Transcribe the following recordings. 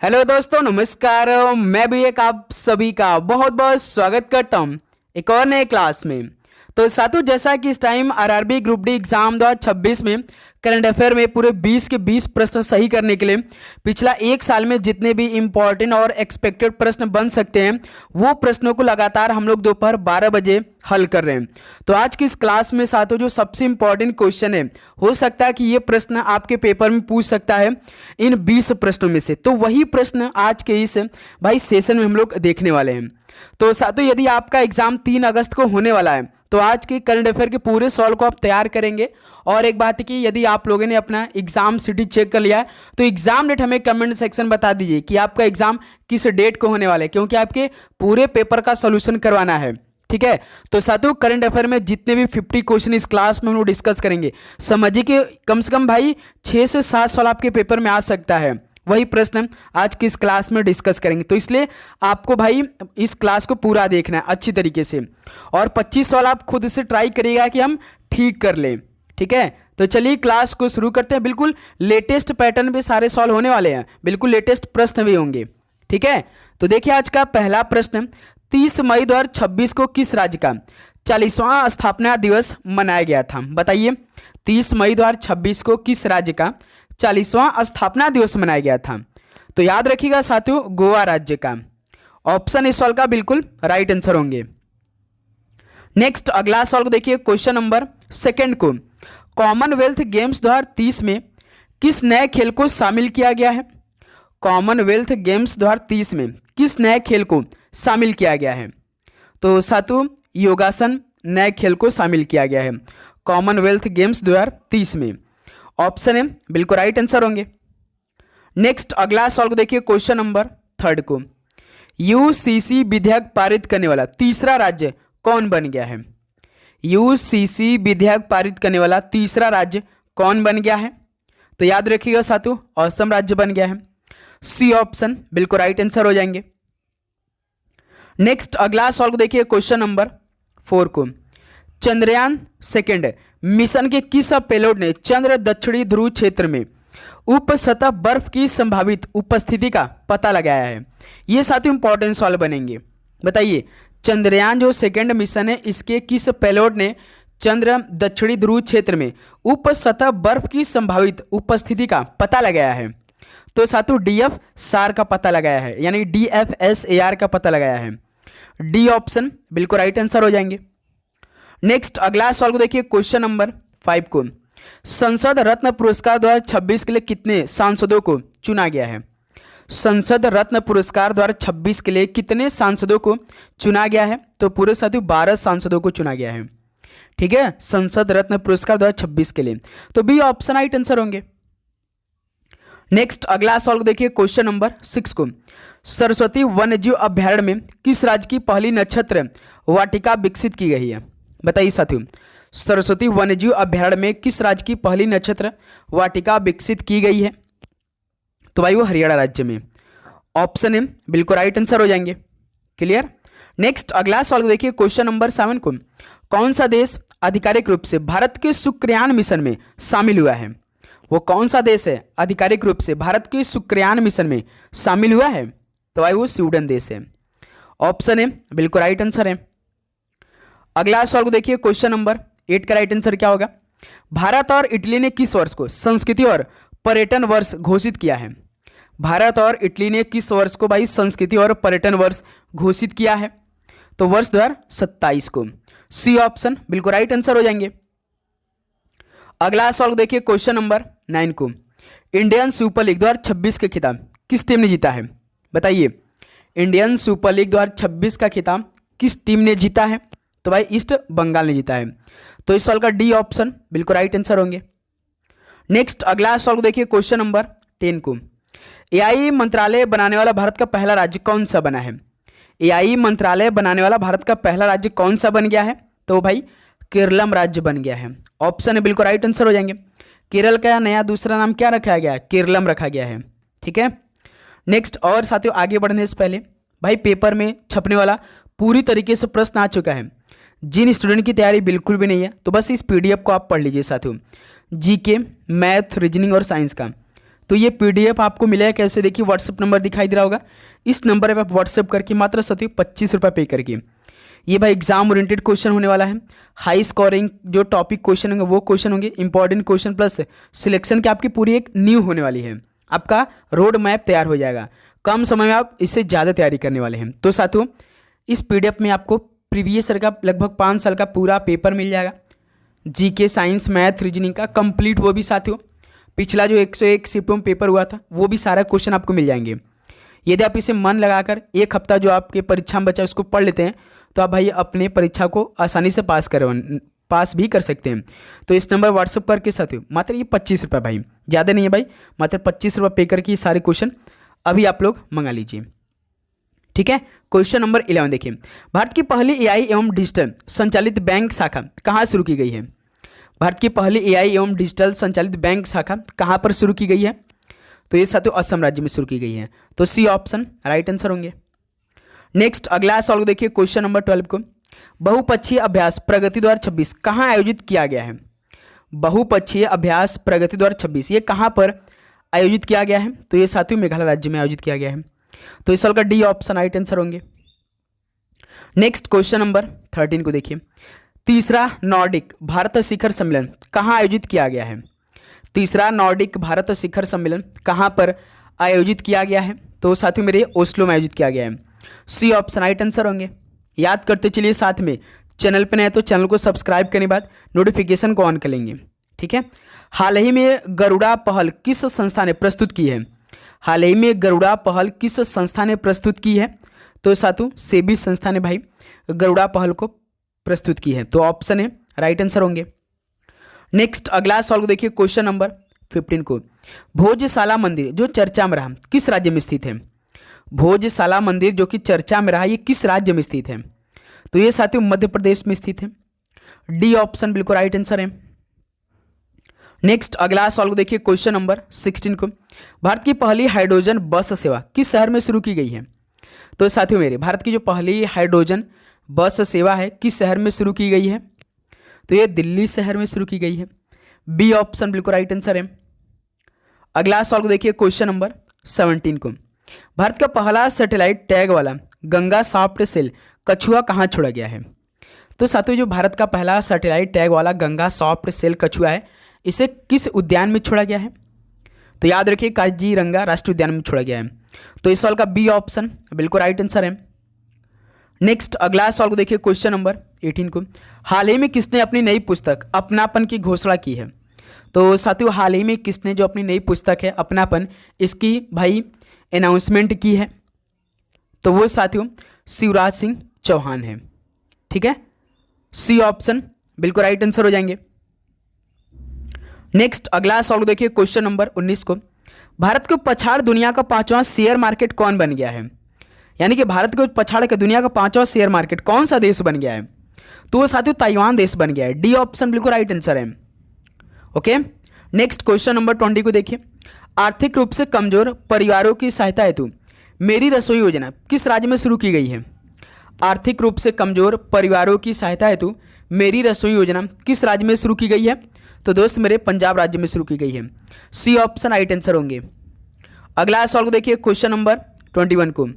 Hello दोस्तों, नमस्कार। मैं भी एक आप सभी का बहुत बहुत स्वागत करता हूं एक और नए क्लास में। तो साथियों, जैसा कि इस time RRB group D exam 2026 में करंट अफेयर में पूरे 20 के 20 प्रश्न सही करने के लिए पिछला एक साल में जितने भी इंपॉर्टेंट और एक्सपेक्टेड प्रश्न बन सकते हैं वो प्रश्नों को लगातार हम लोग दोपहर 12 बजे हल कर रहे हैं। तो आज की इस क्लास में साथियों जो सबसे इंपॉर्टेंट क्वेश्चन है, हो सकता है कि ये प्रश्न आपके पेपर में पूछ सकता है इन 20 प्रश्नों में से, तो वही प्रश्न आज के इस भाई सेशन में हम लोग देखने वाले हैं। तो साथियों, यदि आपका एग्जाम 3 अगस्त को होने वाला है तो आज के करंट अफेयर के पूरे सॉल्व को आप तैयार करेंगे। और एक बात है कि यदि आप लोगों ने अपना एग्जाम सिटी चेक कर लिया है तो एग्जाम डेट हमें कमेंट सेक्शन बता दीजिए कि आपका एग्जाम किस डेट को होने वाला है, क्योंकि आपके पूरे पेपर का सोल्यूशन करवाना है। ठीक है, तो साथियों करंट अफेयर में जितने भी 50 क्वेश्चन इस क्लास में हम लोग डिस्कस करेंगे, समझिए कि कम से कम भाई 6 से 7 सवाल आपके पेपर में आ सकता है। वही प्रश्न आज की इस क्लास में डिस्कस करेंगे, तो इसलिए आपको भाई इस क्लास को पूरा देखना है अच्छी तरीके से। और 25 सवाल आप खुद से ट्राई करिएगा कि हम ठीक कर लें। ठीक है, तो चलिए क्लास को शुरू करते हैं। बिल्कुल लेटेस्ट पैटर्न पे सारे सॉल्व होने वाले हैं, बिल्कुल लेटेस्ट प्रश्न भी होंगे। ठीक है, तो देखिए आज का पहला प्रश्न, 30 मई 2026 को किस राज्य का 40वां स्थापना दिवस मनाया गया था? बताइए, 30 मई 2026 को किस राज्य का 40वां स्थापना दिवस मनाया गया था? तो याद रखिएगा साथियों, गोवा राज्य का। ऑप्शन इस सवाल का बिल्कुल राइट आंसर होंगे। नेक्स्ट अगला सवाल देखिए, क्वेश्चन नंबर सेकंड को, कॉमनवेल्थ गेम्स 2030 में किस नए खेल को शामिल किया गया है? कॉमनवेल्थ गेम्स 2030 में किस नए खेल को शामिल किया गया है? तो साथियों योगासन नए खेल को शामिल किया गया है कॉमनवेल्थ गेम्स 2030 में। ऑप्शन है बिल्कुल राइट आंसर होंगे। नेक्स्ट अगला सवाल को देखिए, क्वेश्चन नंबर थर्ड को, यूसीसी विधेयक पारित करने वाला तीसरा राज्य कौन बन गया है? यूसीसी विधेयक पारित करने वाला तीसरा राज्य कौन बन गया है? तो याद रखिएगा साथियों, असम राज्य बन गया है। सी ऑप्शन बिल्कुल राइट आंसर हो जाएंगे। नेक्स्ट अगला सवाल को देखिए, क्वेश्चन नंबर 4 को, चंद्रयान सेकेंड मिशन के किस पेलोड ने चंद्र दक्षिणी ध्रुव क्षेत्र में उप सतह बर्फ की संभावित उपस्थिति का पता लगाया है? ये साथियों इंपॉर्टेंट सवाल बनेंगे। बताइए, चंद्रयान जो सेकेंड मिशन है इसके किस पेलोड ने चंद्र दक्षिणी ध्रुव क्षेत्र में उप सतह बर्फ की संभावित उपस्थिति का पता लगाया है? तो साथियों डीएफ सार का पता लगाया है, यानी DFSAR का पता लगाया है। डी ऑप्शन बिल्कुल राइट आंसर हो जाएंगे। नेक्स्ट अगला सवाल को देखिए, क्वेश्चन नंबर 5 को, संसद रत्न पुरस्कार 2026 के लिए कितने सांसदों को चुना गया है? संसद रत्न पुरस्कार 2026 के लिए कितने सांसदों को चुना गया है? तो पूरे साथियों 12 सांसदों को चुना गया है। ठीक है, संसद रत्न पुरस्कार 2026 के लिए, तो बी ऑप्शन राइट आंसर होंगे। नेक्स्ट अगला सवाल को देखिए, क्वेश्चन नंबर 6 को, सरस्वती वन्यजीव अभ्यारण्य में किस राज्य की पहली नक्षत्र वाटिका विकसित की गई है? बताइए साथियों, सरस्वती वन्यजीव अभ्यारण्य में किस राज्य की पहली नक्षत्र वाटिका विकसित की गई है? तो भाई वो हरियाणा राज्य में। ऑप्शन है बिल्कुल राइट आंसर हो जाएंगे। क्लियर। नेक्स्ट अगला सवाल देखिए, क्वेश्चन नंबर 7 को, कौन सा देश आधिकारिक रूप से भारत के शुक्रयान मिशन में शामिल हुआ है? वो कौन सा देश है आधिकारिक रूप से भारत के शुक्रयान मिशन में शामिल हुआ है? तो भाई वो स्वीडन देश है। ऑप्शन है बिल्कुल राइट आंसर है। अगला सवाल को देखिए, क्वेश्चन नंबर 8 का राइट आंसर क्या होगा? भारत और इटली ने किस वर्ष को संस्कृति और पर्यटन वर्ष घोषित किया है? भारत और इटली ने किस वर्ष को भाई संस्कृति और पर्यटन वर्ष घोषित किया है? तो वर्ष 2027 को। सी ऑप्शन बिल्कुल राइट आंसर हो जाएंगे। अगला सवाल देखिए, क्वेश्चन नंबर 9 को, इंडियन सुपर लीग 2026 के खिताब किस टीम ने जीता है? बताइए, इंडियन सुपर लीग 2026 का खिताब किस टीम ने जीता है? तो भाई ईस्ट बंगाल ने जीता है। तो इस सवाल का डी ऑप्शन बिल्कुल राइट आंसर होंगे। नेक्स्ट अगला सवाल देखिए, क्वेश्चन नंबर 10 को, एआई मंत्रालय बनाने वाला भारत का पहला राज्य कौन सा बना है? एआई मंत्रालय बनाने वाला भारत का पहला राज्य कौन सा बन गया है? तो भाई केरलम राज्य बन गया है। ऑप्शन है बिल्कुल राइट आंसर हो जाएंगे। केरल का नया दूसरा नाम क्या रखा गया है? केरलम रखा गया है। ठीक है। नेक्स्ट और साथियों आगे बढ़ने से पहले भाई पेपर में छपने वाला पूरी तरीके से प्रश्न आ चुका है। जिन स्टूडेंट की तैयारी बिल्कुल भी नहीं है तो बस इस PDF को आप पढ़ लीजिए साथियों, जीके, मैथ, रीजनिंग और साइंस का तो ये PDF आपको मिलेगा कैसे, देखिए व्हाट्सअप नंबर दिखाई दे रहा होगा, इस नंबर पर आप व्हाट्सअप करके मात्र साथियों 25 रुपये पे करके, ये भाई एग्जाम ओरिएंटेड क्वेश्चन होने वाला है। हाई स्कोरिंग जो टॉपिक क्वेश्चन होंगे वो क्वेश्चन होंगे, इंपॉर्टेंट क्वेश्चन प्लस सिलेक्शन की आपकी पूरी एक न्यू होने वाली है, आपका रोड मैप तैयार हो जाएगा, कम समय में आप इससे ज़्यादा तैयारी करने वाले हैं। तो साथियों इस PDF में आपको प्रीवियस ईयर का लगभग 5 साल का पूरा पेपर मिल जाएगा, GK साइंस मैथ रीजनिंग का कंप्लीट, वो भी साथियों पिछला जो 101 शिफ्टों में पेपर हुआ था वो भी सारा क्वेश्चन आपको मिल जाएंगे। यदि आप इसे मन लगाकर एक हफ्ता जो आपके परीक्षा में बचा उसको पढ़ लेते हैं तो आप भाई अपने परीक्षा को आसानी से पास भी कर सकते हैं। तो इस नंबर व्हाट्सअप करके साथियों मात्र ये 25 रुपये भाई, ज़्यादा नहीं है भाई, मात्र 25 रुपये पे करके ये सारे क्वेश्चन अभी आप लोग मंगा लीजिए। ठीक है, क्वेश्चन नंबर 11 देखिए, भारत की पहली AI एवं डिजिटल संचालित बैंक शाखा कहाँ शुरू की गई है? भारत की पहली AI एवं डिजिटल संचालित बैंक शाखा कहाँ पर शुरू की गई है? तो ये साथियों असम राज्य में शुरू की गई है, तो सी ऑप्शन राइट आंसर होंगे। नेक्स्ट अगला सवाल देखिए, क्वेश्चन नंबर 12 को, बहुपक्षीय अभ्यास प्रगति द्वार 26 कहाँ आयोजित किया गया है? बहुपक्षीय अभ्यास प्रगति द्वार 26 ये कहाँ पर आयोजित किया गया है? तो ये साथियों मेघालय राज्य में आयोजित किया गया है, तो इस साल का डी ऑप्शन राइट आंसर होंगे। नेक्स्ट क्वेश्चन नंबर 13 को देखिए, तीसरा नॉर्डिक भारत शिखर सम्मेलन कहाँ आयोजित किया गया है? तीसरा नॉर्डिक भारत शिखर सम्मेलन कहाँ पर आयोजित किया गया है? तो साथियों मेरे ओस्लो में आयोजित किया गया है, सी ऑप्शन राइट आंसर होंगे। याद करते चलिए, साथ में चैनल पर नए तो चैनल को सब्सक्राइब करने के बाद नोटिफिकेशन को ऑन कर लेंगे। ठीक है, हाल ही में गरुड़ा पहल किस संस्था ने प्रस्तुत की है? हाल ही में गरुड़ा पहल किस संस्था ने प्रस्तुत की है? तो साथियों सेबी संस्था ने भाई गरुड़ा पहल को प्रस्तुत की है, तो ऑप्शन है राइट आंसर होंगे। नेक्स्ट अगला सवाल को देखिए, क्वेश्चन नंबर 15 को, भोजशाला मंदिर जो चर्चा में रहा किस राज्य में स्थित है? भोजशाला मंदिर जो कि चर्चा में रहा ये किस राज्य में स्थित है? तो ये साथियों मध्य प्रदेश में स्थित है, डी ऑप्शन बिल्कुल राइट आंसर है। नेक्स्ट अगला सवाल को देखिए, क्वेश्चन नंबर 16 को, भारत की पहली हाइड्रोजन बस सेवा किस शहर में शुरू की गई है? तो साथियों मेरे भारत की जो पहली हाइड्रोजन बस सेवा है किस शहर में शुरू की गई है? तो ये दिल्ली शहर में शुरू की गई है, बी ऑप्शन बिल्कुल राइट आंसर है। अगला सवाल को देखिए, क्वेश्चन नंबर 17 को, भारत का पहला सैटेलाइट टैग वाला गंगा सॉफ्ट सेल कछुआ कहाँ छोड़ा गया है? तो साथियों जो भारत का पहला सैटेलाइट टैग वाला गंगा सॉफ्ट सेल कछुआ है इसे किस उद्यान में छोड़ा गया है? तो याद रखिए काजीरंगा राष्ट्रीय उद्यान में छोड़ा गया है, तो इस सवाल का बी ऑप्शन बिल्कुल राइट आंसर है। नेक्स्ट अगला सवाल को देखिए, क्वेश्चन नंबर 18 को, हाल ही में किसने अपनी नई पुस्तक अपनापन की घोषणा की है? तो साथियों हाल ही में किसने जो अपनी नई पुस्तक है अपनापन इसकी भाई अनाउंसमेंट की है? तो वो साथियों शिवराज सिंह चौहान है। ठीक है, सी ऑप्शन बिल्कुल राइट आंसर हो जाएंगे। नेक्स्ट अगला सवाल देखिए, क्वेश्चन नंबर 19 को, भारत को पछाड़ दुनिया का 5वां शेयर मार्केट कौन बन गया है? यानी कि भारत को पछाड़ के दुनिया का 5वां शेयर मार्केट कौन सा देश बन गया है? तो वो साथियों ताइवान देश बन गया है, डी ऑप्शन बिल्कुल राइट आंसर है। ओके, नेक्स्ट क्वेश्चन नंबर 20 को देखिए, आर्थिक रूप से कमजोर परिवारों की सहायता हेतु मेरी रसोई योजना किस राज्य में शुरू की गई है? आर्थिक रूप से कमजोर परिवारों की सहायता हेतु मेरी रसोई योजना किस राज्य में शुरू की गई है? तो दोस्त मेरे पंजाब राज्य में शुरू की गई है, सी ऑप्शन राइट आंसर होंगे। अगला सवाल को देखिए, क्वेश्चन नंबर 21 को,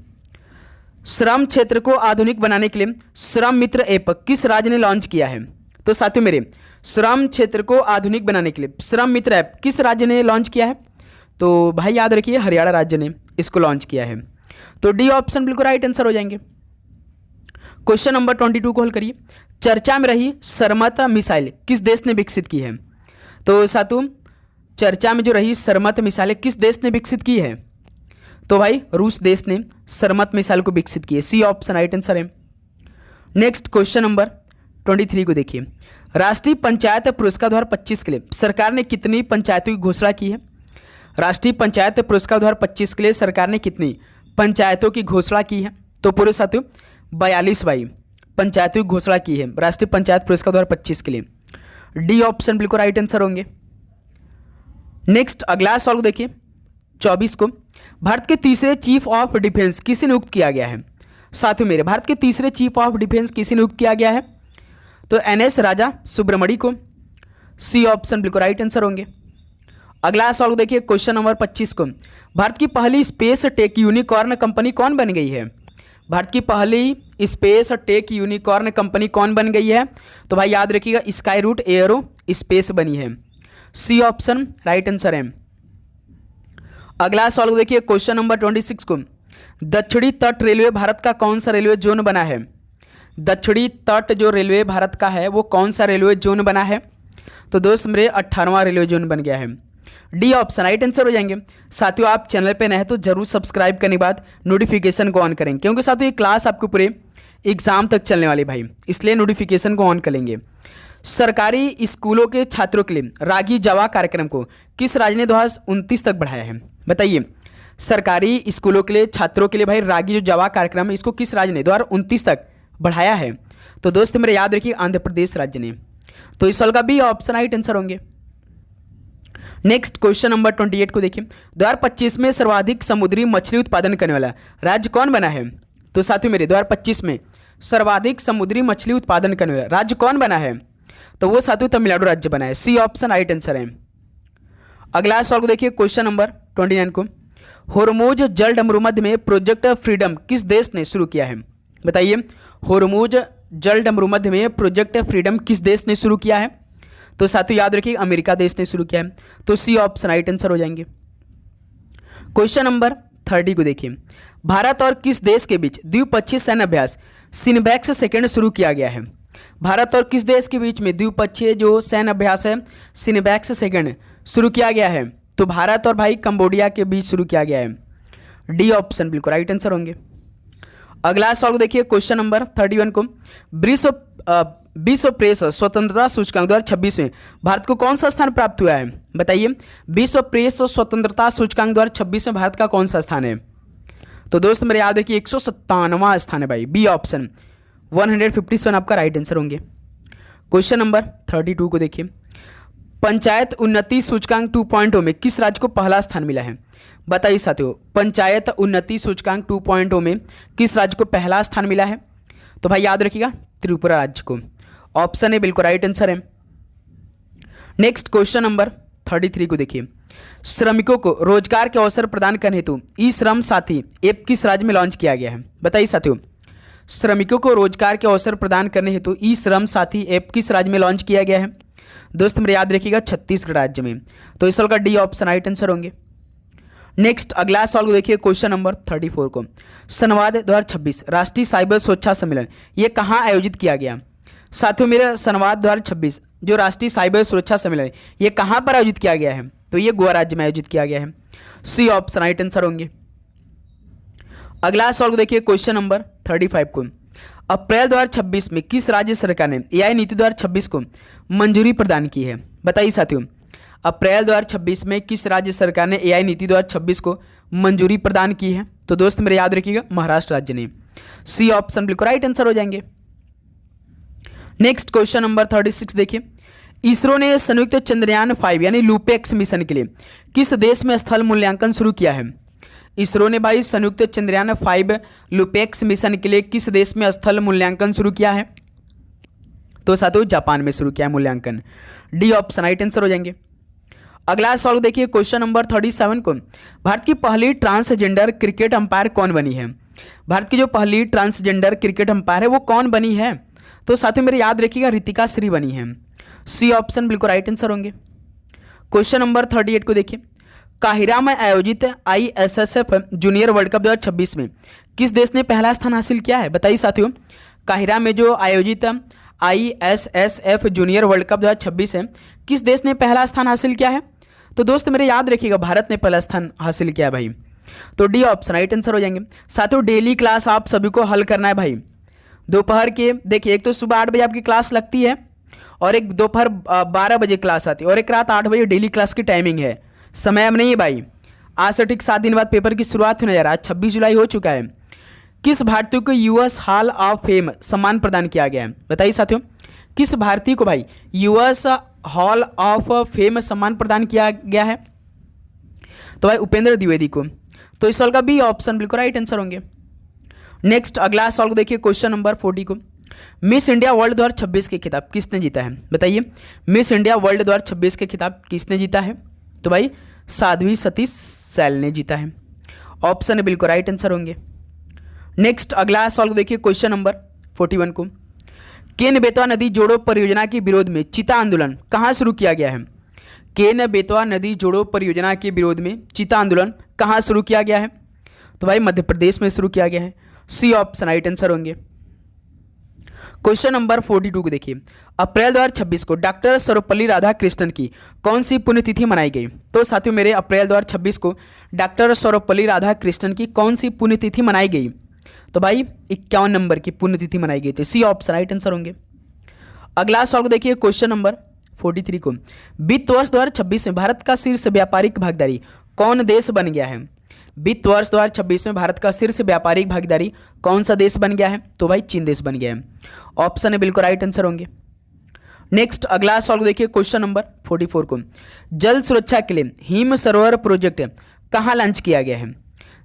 श्रम क्षेत्र को आधुनिक बनाने के लिए श्रम मित्र ऐप किस राज्य ने लॉन्च किया है? तो साथियों मेरे श्रम क्षेत्र को आधुनिक बनाने के लिए श्रम मित्र ऐप किस राज्य ने लॉन्च किया है? तो भाई याद रखिए हरियाणा राज्य ने इसको लॉन्च किया है, तो डी ऑप्शन बिल्कुल राइट आंसर हो जाएंगे। क्वेश्चन नंबर 22 को हल करिए, चर्चा में रही सरमत मिसाइल किस देश ने विकसित की है? तो साथियों चर्चा में जो रही सरमत मिसाइल किस देश ने विकसित की है? तो भाई रूस देश ने सरमत मिसाइल को विकसित की है, सी ऑप्शन राइट आंसर है। नेक्स्ट क्वेश्चन नंबर 23 को देखिए, राष्ट्रीय पंचायत पुरस्कार 2025 के लिए सरकार ने कितनी पंचायतों की घोषणा की है? राष्ट्रीय पंचायत पुरस्कार 2025 के लिए सरकार ने कितनी पंचायतों की घोषणा की है? तो पूरे साथियों 42 भाई पंचायतों की घोषणा की है राष्ट्रीय पंचायत पुरस्कार 2025 के लिए, डी ऑप्शन बिल्कुल राइट आंसर होंगे। नेक्स्ट अगला सवाल देखिए 24 को, भारत के तीसरे चीफ ऑफ डिफेंस किसे नियुक्त किया गया है? साथियों मेरे भारत के तीसरे चीफ ऑफ डिफेंस किसे नियुक्त किया गया है? तो NS राजा सुब्रमणी को, सी ऑप्शन बिल्कुल राइट आंसर होंगे। अगला सवाल देखिए क्वेश्चन नंबर 25 को, भारत की पहली स्पेस टेक यूनिकॉर्न कंपनी कौन बन गई है? भारत की पहली स्पेस टेक यूनिकॉर्न कंपनी कौन बन गई है? तो भाई याद रखिएगा स्काई रूट एयरो स्पेस बनी है। सी ऑप्शन राइट आंसर है। अगला सवाल देखिए क्वेश्चन नंबर 26 को, दक्षिणी तट रेलवे भारत का कौन सा रेलवे जोन बना है? दक्षिणी तट जो रेलवे भारत का है वो कौन सा रेलवे जोन बना है? तो दोस्त मेरे 18वां रेलवे जोन बन गया है। डी ऑप्शन राइट आंसर हो जाएंगे। साथियों आप चैनल पे नए हैं तो जरूर सब्सक्राइब करने के बाद नोटिफिकेशन को ऑन करेंगे, क्योंकि साथियों ये क्लास आपको पूरे एग्जाम तक चलने वाली भाई, इसलिए नोटिफिकेशन को ऑन करेंगे। सरकारी स्कूलों के छात्रों के लिए रागी जावा कार्यक्रम को किस राज्य ने 2029 तक बढ़ाया है? बताइए, सरकारी स्कूलों के लिए छात्रों के लिए भाई रागी जो जावा कार्यक्रम है इसको किस राज्य ने 2029 तक बढ़ाया है? तो दोस्त मेरे याद रखिए आंध्र प्रदेश राज्य ने। तो इस सवाल का बी ऑप्शन राइट आंसर होंगे। नेक्स्ट क्वेश्चन नंबर 28 को देखिए, 2025 में सर्वाधिक समुद्री मछली उत्पादन करने वाला राज्य कौन बना है? तो साथियों मेरे 2025 में सर्वाधिक समुद्री मछली उत्पादन करने वाला राज्य कौन बना है? तो वो साथियों तमिलनाडु राज्य बना है। सी ऑप्शन राइट आंसर है। अगला सवाल को देखिए क्वेश्चन नंबर 29 को, होर्मुज जल डमरूमध्य में प्रोजेक्ट फ्रीडम किस देश ने शुरू किया है? बताइए, होर्मुज जल डमरूमध्य में प्रोजेक्ट फ्रीडम किस देश ने शुरू किया है? तो साथियों याद रखिए अमेरिका देश ने शुरू किया है। तो सी ऑप्शन राइट आंसर हो जाएंगे। क्वेश्चन नंबर 30 को देखिए, भारत और किस देश के बीच द्विपक्षीय सैन्य अभ्यास सिनबैक्स सेकंड शुरू किया गया है? भारत और किस देश के बीच में द्विपक्षीय जो सैन्य अभ्यास है सिनबैक्स सेकंड शुरू किया गया है? तो भारत और भाई कंबोडिया के बीच शुरू किया गया है। डी ऑप्शन बिल्कुल राइट आंसर होंगे। अगला सवाल देखिए क्वेश्चन नंबर 31 को, विश्व प्रेस स्वतंत्रता सूचकांक 2026 में भारत को कौन सा स्थान प्राप्त हुआ है? बताइए, विश्व प्रेस स्वतंत्रता सूचकांक 2026 में भारत का कौन सा स्थान है? तो दोस्त मेरे याद है कि 157वां स्थान है भाई। बी ऑप्शन 157 आपका राइट आंसर होंगे। क्वेश्चन नंबर 32 को देखिए, पंचायत उन्नति सूचकांक 2.0 में किस राज्य को पहला स्थान मिला है? बताइए साथियों, पंचायत उन्नति सूचकांक 2.0 में किस राज्य को पहला स्थान मिला है? तो भाई याद रखिएगा त्रिपुरा राज्य को। ऑप्शन ए बिल्कुल राइट आंसर है। नेक्स्ट क्वेश्चन नंबर 33 को देखिए, श्रमिकों को रोजगार के अवसर प्रदान करने हेतु ई श्रम साथी ऐप किस राज्य में लॉन्च किया गया है? बताइए साथियों, श्रमिकों को रोजगार के अवसर प्रदान करने हेतु ई श्रम साथी ऐप किस राज्य में लॉन्च किया गया है? दोस्त मेरे याद रखिएगा छत्तीसगढ़ राज्य में। तो इस सवाल का डी ऑप्शन राइट आंसर होंगे। नेक्स्ट अगला सवाल देखिए क्वेश्चन नंबर 34 को, संवाद 2026 राष्ट्रीय साइबर सुरक्षा सम्मेलन ये कहाँ आयोजित किया गया? साथियों मेरा संवाद 2026 जो राष्ट्रीय साइबर सुरक्षा सम्मेलन ये कहाँ पर आयोजित किया गया है? तो ये गोवा राज्य में आयोजित किया गया है। सी ऑप्शन राइट आंसर होंगे। अगला सवाल देखिए क्वेश्चन नंबर 35 को, अप्रैल 2026 में किस राज्य सरकार ने एआई नीति 2026 को मंजूरी प्रदान की है? बताइए साथियों, अप्रैल 2026 में किस राज्य सरकार ने एआई नीति 2026 को मंजूरी प्रदान की है? तो दोस्त मेरे याद रखिएगा महाराष्ट्र राज्य ने। सी ऑप्शन बिल्कुल राइट आंसर हो जाएंगे। नेक्स्ट क्वेश्चन नंबर 36 देखिए, इसरो ने संयुक्त चंद्रयान 5 यानी लूपेक्स मिशन के लिए किस देश में स्थल मूल्यांकन शुरू किया है? इसरो ने भाई संयुक्त चंद्रयान 5 लूपेक्स मिशन के लिए किस देश में स्थल मूल्यांकन शुरू किया है? तो साथियों जापान में शुरू किया है मूल्यांकन। डी ऑप्शन राइट आंसर हो जाएंगे। अगला सवाल देखिए क्वेश्चन नंबर 37 को, भारत की पहली ट्रांसजेंडर क्रिकेट अंपायर कौन बनी है? भारत की जो पहली ट्रांसजेंडर क्रिकेट अंपायर है वो कौन बनी है? तो साथियों मेरे याद रखिएगा रितिका श्री बनी है। सी ऑप्शन बिल्कुल राइट आंसर होंगे। क्वेश्चन नंबर 38 को देखिए, काहिरा में आयोजित ISSF जूनियर वर्ल्ड कप 2026 में किस देश ने पहला स्थान हासिल किया है? बताइए साथियों, काहिरा में जो आयोजित ISSF जूनियर वर्ल्ड कप 2026 है किस देश ने पहला स्थान हासिल किया है? तो दोस्त मेरे याद रखिएगा भारत ने पहला स्थान हासिल किया है भाई। तो डी ऑप्शन राइट आंसर हो जाएंगे। साथियों डेली क्लास आप सभी को हल करना है भाई। दोपहर के देखिए, एक तो सुबह 8 बजे आपकी क्लास लगती है और एक दोपहर 12 बजे क्लास आती है और एक रात 8 बजे डेली क्लास की टाइमिंग है। समय अब नहीं है भाई। आज से ठीक 7 दिन बाद पेपर की शुरुआत होने जा रहा है। 26 जुलाई हो चुका है। किस भारतीय को यूएस हॉल ऑफ फेम सम्मान प्रदान किया गया है? बताइए साथियों, किस भारतीय को भाई यूएस हॉल ऑफ फेम सम्मान प्रदान किया गया है? तो भाई उपेंद्र द्विवेदी को। तो इस सवाल का बी ऑप्शन बिल्कुल राइट आंसर होंगे। नेक्स्ट अगला सवाल को देखिए क्वेश्चन नंबर 40 को, मिस इंडिया वर्ल्ड 2026 के खिताब किसने जीता है? बताइए, मिस इंडिया वर्ल्ड 2026 के खिताब किसने जीता है? तो भाई साध्वी सती सैल ने जीता है। ऑप्शन है बिल्कुल राइट आंसर होंगे। नेक्स्ट अगला सॉल्व देखिए क्वेश्चन नंबर 41 को। केन बेतवा नदी जोड़ो परियोजना के विरोध में चीता आंदोलन कहाँ शुरू किया गया है? केन बेतवा नदी जोड़ो परियोजना के विरोध में चीता आंदोलन कहाँ शुरू किया गया है? तो भाई मध्य प्रदेश में शुरू किया गया है। सी ऑप्शन राइट आंसर होंगे। क्वेश्चन नंबर 42 को देखिए। अप्रैल 2026 को डॉक्टर सर्वपल्ली राधाकृष्णन की कौन सी पुण्यतिथि मनाई गई? तो साथियों मेरे अप्रैल 2026 को डॉक्टर सर्वपल्ली राधाकृष्णन की कौन सी पुण्यतिथि मनाई गई? तो भाई 51 नंबर की पुण्यतिथि मनाई गई थी। सी ऑप्शन राइट आंसर होंगे। अगला सॉल्व देखिए क्वेश्चन नंबर 43 को। वित्त वर्ष 2026 में भारत का शीर्ष व्यापारिक भागीदारी कौन देश बन गया है? वित्त वर्ष 2026 में भारत का शीर्ष व्यापारिक भागीदारी कौन सा देश बन गया है? तो भाई चीन देश बन गया है। ऑप्शन है बिल्कुल राइट आंसर होंगे। नेक्स्ट अगला सॉल्व देखिए क्वेश्चन नंबर 44 को। जल सुरक्षा के लिए हिम सरोवर प्रोजेक्ट कहाँ लॉन्च किया गया है?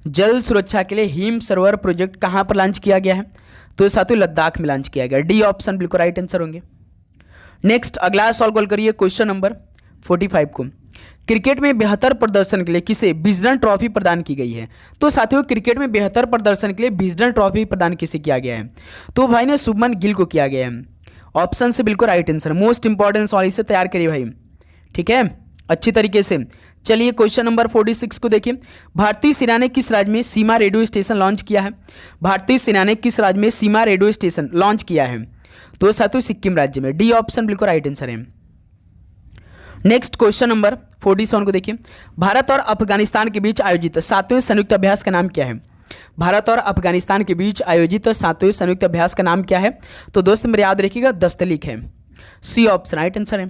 जल सुरक्षा के लिए हिम सरोवर प्रोजेक्ट कहाँ पर लॉन्च किया गया है? तो साथियों लद्दाख में लॉन्च किया गया। डी ऑप्शन बिल्कुल राइट आंसर होंगे। नेक्स्ट अगला सॉल्व करिए क्वेश्चन नंबर 45 को। क्रिकेट में बेहतर प्रदर्शन के लिए किसे विजडन ट्रॉफी प्रदान की गई है? तो साथियों क्रिकेट में बेहतर प्रदर्शन के लिए विजडन ट्रॉफी प्रदान किसे किया गया है? तो भाई ने शुभमन गिल को किया गया है। ऑप्शन से बिल्कुल राइट आंसर। मोस्ट इंपॉर्टेंट सवाल इसे तैयार करिए भाई, ठीक है, अच्छी तरीके से। चलिए क्वेश्चन नंबर 46 को देखिए। भारतीय सेना ने किस राज्य में सीमा रेडियो स्टेशन लॉन्च किया है? भारतीय सेना ने किस राज्य में सीमा रेडियो स्टेशन लॉन्च किया है? तो साथियों सिक्किम राज्य में। डी ऑप्शन बिल्कुल राइट आंसर है। नेक्स्ट क्वेश्चन नंबर 47 को देखिए। भारत और अफगानिस्तान के बीच आयोजित 7वें संयुक्त अभ्यास का नाम क्या है? भारत और अफगानिस्तान के बीच आयोजित 7वें संयुक्त अभ्यास का नाम क्या है? तो दोस्त मेरे याद रखिएगा दस्तलीक है। सी ऑप्शन राइट आंसर है।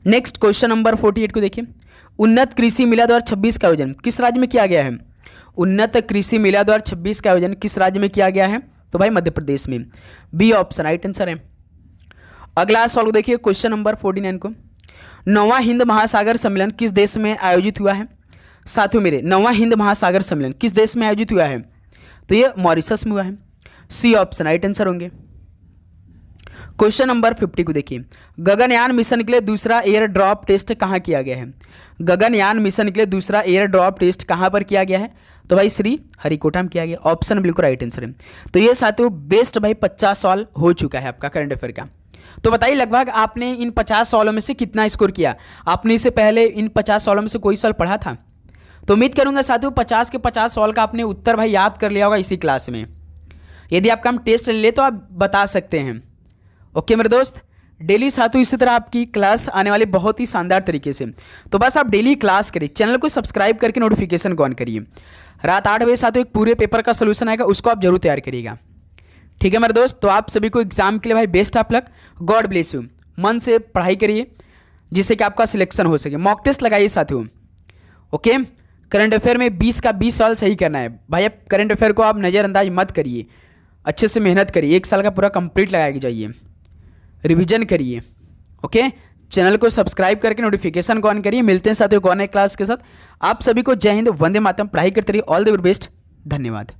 नेक्स्ट क्वेश्चन नंबर 48 को देखिए। उन्नत कृषि मेला 2026 का आयोजन किस राज्य में किया गया है? उन्नत कृषि मेला 2026 का आयोजन किस राज्य में किया गया है? तो भाई मध्य प्रदेश में। बी ऑप्शन राइट आंसर है। अगला सॉल्व देखिए क्वेश्चन नंबर 49 को। 9वां हिंद महासागर सम्मेलन किस देश में आयोजित हुआ है? साथियों मेरे 9वां हिंद महासागर सम्मेलन किस देश में आयोजित हुआ है? तो ये मॉरिशस में हुआ है। सी ऑप्शन राइट आंसर होंगे। क्वेश्चन नंबर 50 को देखिए। गगनयान मिशन के लिए दूसरा एयर ड्रॉप टेस्ट कहाँ किया गया है? गगनयान मिशन के लिए दूसरा एयर ड्रॉप टेस्ट कहाँ पर किया गया है? तो भाई श्री हरिकोटा में किया गया। ऑप्शन बिल्कुल राइट आंसर है। तो ये साथियों बेस्ट भाई 50 सवाल हो चुका है आपका करंट अफेयर का। तो बताइए लगभग आपने इन 50 सवालों में से कितना स्कोर किया? आपने इससे पहले इन 50 सवालों में से कोई सवाल पढ़ा था? तो उम्मीद करूंगा साथियों 50 के 50 सवाल का आपने उत्तर भाई याद कर लिया होगा इसी क्लास में। यदि आपका हम टेस्ट ले तो आप बता सकते हैं। ओके मेरे दोस्त, डेली साथियों इसी तरह आपकी क्लास आने वाली बहुत ही शानदार तरीके से। तो बस आप डेली क्लास करिए, चैनल को सब्सक्राइब करके नोटिफिकेशन को ऑन करिए। रात 8 बजे साथियों एक पूरे पेपर का सोल्यूशन आएगा, उसको आप जरूर तैयार करिएगा। ठीक है मेरे दोस्त, तो आप सभी को एग्जाम के लिए भाई best of luck. God bless you. मन से पढ़ाई करिए जिससे कि आपका सिलेक्शन हो सके। मॉक टेस्ट लगाइए साथियों। ओके, करंट अफेयर में 20 का 20 सवाल सही करना है भाई। अब करंट अफेयर को आप नज़रअंदाज मत करिए, अच्छे से मेहनत करिए। 1 साल का पूरा कंप्लीट लगा के जाइए, रिवीजन करिए। ओके, चैनल को सब्सक्राइब करके नोटिफिकेशन को ऑन करिए। मिलते हैं साथियों को नए क्लास के साथ। आप सभी को जय हिंद, वंदे मातरम। पढ़ाई करते रहिए। All the best. धन्यवाद।